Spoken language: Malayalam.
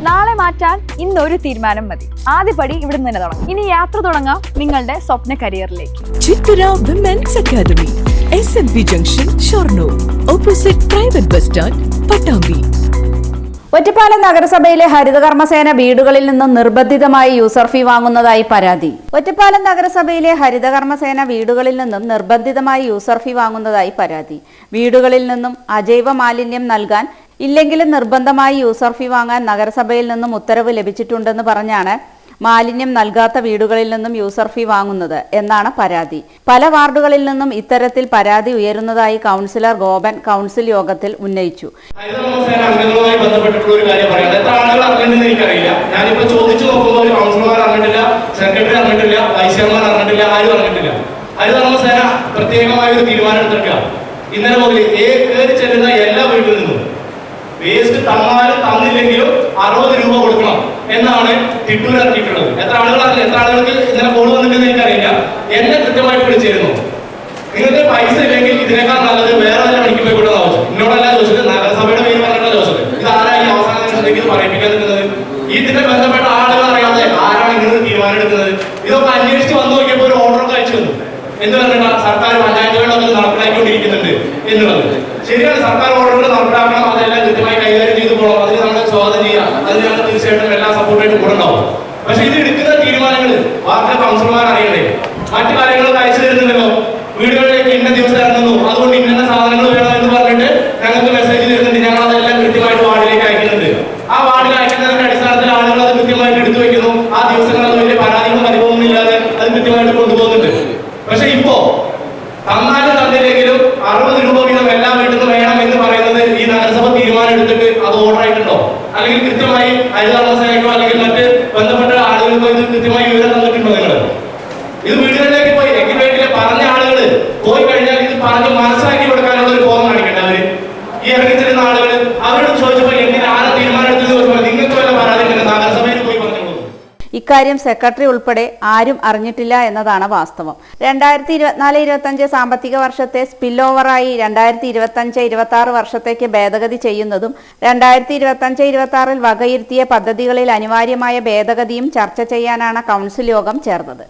നാളെ മാറ്റാൻ ഇന്നൊരു തീരുമാനം മതി. ആദ്യപടി ഇവിടെ നിന്ന് തന്നെ തുടങ്ങാം. ഇനി യാത്ര തുടങ്ങാം നിങ്ങളുടെ സ്വപ്ന കരിയറിലേക്ക്. Chithara women's academy, SMB junction, Shoranur, opposite private bus stand, Pattambi. Ottapalam നഗരസഭയിലെ ഹരിതകർമ്മസേന വീടുകളിൽ നിന്നും നിർബന്ധിതമായി യൂസർ ഫീ വാങ്ങുന്നതായി പരാതി. ഒറ്റപ്പാലം നഗരസഭയിലെ ഹരിതകർമ്മസേന വീടുകളിൽ നിന്നും നിർബന്ധിതമായി യൂസർ ഫീ വാങ്ങുന്നതായി പരാതി. വീടുകളിൽ നിന്നും അജൈവ മാലിന്യം നൽകാൻ ഇല്ലെങ്കിലും നിർബന്ധമായി യൂസർ ഫീ വാങ്ങാൻ നഗരസഭയിൽ നിന്നും ഉത്തരവ് ലഭിച്ചിട്ടുണ്ടെന്ന് പറഞ്ഞാണ് മാലിന്യം നൽകാത്ത വീടുകളിൽ നിന്നും യൂസർ ഫീ വാങ്ങുന്നത് എന്നാണ് പരാതി. പല വാർഡുകളിൽ നിന്നും ഇത്തരത്തിൽ പരാതി ഉയരുന്നതായി കൗൺസിലർ ഗോപൻ കൗൺസിൽ യോഗത്തിൽ ഉന്നയിച്ചു. ഇന്നലെ മുതൽ കയറി ചെല്ലുന്ന എല്ലാ വീട്ടിൽ നിന്നും വേസ്റ്റ് തന്നാലും തന്നില്ലെങ്കിലും 60 രൂപ കൊടുക്കണം എന്നാണ് തിട്ടൂർ ഇറക്കിയിട്ടുള്ളത്. എത്ര ആളുകൾക്ക് ഇന്നലെ കോൾ വന്നിട്ടെന്ന് എനിക്കറിയില്ല. എന്നെ കൃത്യമായിട്ട് വിളിച്ചിരുന്നു. നിങ്ങൾക്ക് പൈസ ഇല്ലെങ്കിൽ ഇതിനേക്കാൾ നല്ലത് വേറെ തന്നെ പണിക്ക് പോയി കൂടെ ആവശ്യം. എന്നോടല്ല ചോദിച്ചത്, നഗരസഭയുടെ പേര് പറഞ്ഞിട്ടാണ് ചോദിച്ചത്. ഇത് ആരായി അവസാന നിമിഷത്തേക്ക് പറയിപ്പിക്കാൻ നിൽക്കുന്നത്? ഇതിനെ ബന്ധപ്പെട്ട ആളുകൾ അറിയാതെ ആരാണ് ഇങ്ങനെ തീരുമാനം എടുക്കുന്നത്? ഇതൊക്കെ അന്വേഷിച്ച് വന്നു നോക്കിയപ്പോൾ ഒരു ഓർഡർ അയച്ചു തന്നു. എന്ന് പറഞ്ഞാൽ സർക്കാർ പഞ്ചായത്തുകളിലൊക്കെ നടപ്പിലാക്കിക്കൊണ്ടിരിക്കുന്നുണ്ട് എന്നുള്ളത് ശരിയാണ്. സർക്കാർ ഓർഡറുകൾ നടപ്പിലാക്കണം, അതെല്ലാം കൃത്യമായി കൈകാര്യം ചെയ്തു പോകണം. അതിന് നമ്മൾ സ്വാഗതം ചെയ്യാം. അതിന് ഞങ്ങൾ തീർച്ചയായിട്ടും എല്ലാ സപ്പോർട്ടായിട്ട് കൂടെ ഉണ്ടാവും. പക്ഷെ ഇത് എടുക്കുന്ന തീരുമാനങ്ങൾ വാർഡിലെ കൗൺസിലർമാർ അറിയണ്ടേ? മറ്റു കാര്യങ്ങളൊക്കെ അയച്ചു തരുന്നുണ്ടല്ലോ. വീടുകളിലേക്ക് ഇന്ന ദിവസം ഇറങ്ങുന്നു, അതുകൊണ്ട് ഇന്ന സാധനങ്ങൾ വേണം എന്ന് പറഞ്ഞിട്ട് ഞങ്ങൾക്ക് മെസ്സേജ് തരുന്നുണ്ട്. ഞങ്ങൾ അതെല്ലാം കൃത്യമായിട്ട് വാർഡിലേക്ക് അയക്കുന്നുണ്ട്. ആ വാർഡിൽ അയക്കുന്നതിന്റെ അടിസ്ഥാനത്തിൽ ആളുകൾ അത് കൃത്യമായിട്ട് എടുത്തു വെക്കുന്നു. ആ ദിവസങ്ങളിൽ വലിയ പരാതികളും അനുഭവമൊന്നും ഇല്ലാതെ അത് കൃത്യമായിട്ട് കൊണ്ടുപോകുന്നുണ്ട്. പക്ഷെ ഇപ്പോ തന്നാലും തന്നില്ലെങ്കിലും 60 രൂപ വീതം എല്ലാ വീട്ടിൽ നിന്ന് വേണം എന്ന് പറയുന്നത് ഈ നഗരസഭ തീരുമാനം എടുത്തിട്ട് അത് ഓർഡർ ആയിട്ടുണ്ടോ? അല്ലെങ്കിൽ കൃത്യമായി ഹരിതകർമ്മസേനയ്ക്കോ അല്ലെങ്കിൽ മറ്റ് ബന്ധപ്പെട്ട ആളുകൾക്കോ ഇത് കൃത്യമായി വിവരം തന്നിട്ടുണ്ടോ? നിങ്ങൾ ഇത് വീടുകളിലേക്ക് പോയി എഗ്രിമെന്റിലെ പറഞ്ഞ ആളുകൾ പോയി കഴിഞ്ഞാൽ ഇത് പറഞ്ഞ് മനസ്സിലാക്കി കൊടുക്കാനുള്ള ഒരു ബോധം കാണിക്കട്ടെ. അവര് ഈ ഇറങ്ങിച്ചിരുന്ന ആളുകൾ അവരോട് ചോദിച്ചപ്പോൾ എങ്ങനെ ആരെ തീരുമാനം എടുത്തെന്ന് ചോദിച്ചപ്പോൾ നിങ്ങൾക്ക് വല്ല പരാതി നഗരസഭയിൽ പോയി പറഞ്ഞോളൂ. ഇക്കാര്യം സെക്രട്ടറി ഉൾപ്പെടെ ആരും അറിഞ്ഞിട്ടില്ല എന്നതാണ് വാസ്തവം. 2024-25 സാമ്പത്തിക വർഷത്തെ സ്പിൽ ഓവറായി 2025-26 വർഷത്തേക്ക് ഭേദഗതി ചെയ്യുന്നതും 2025-26 വകയിരുത്തിയ പദ്ധതികളിൽ അനിവാര്യമായ ഭേദഗതിയും ചർച്ച ചെയ്യാനാണ് കൗൺസിൽ യോഗം ചേർന്നത്.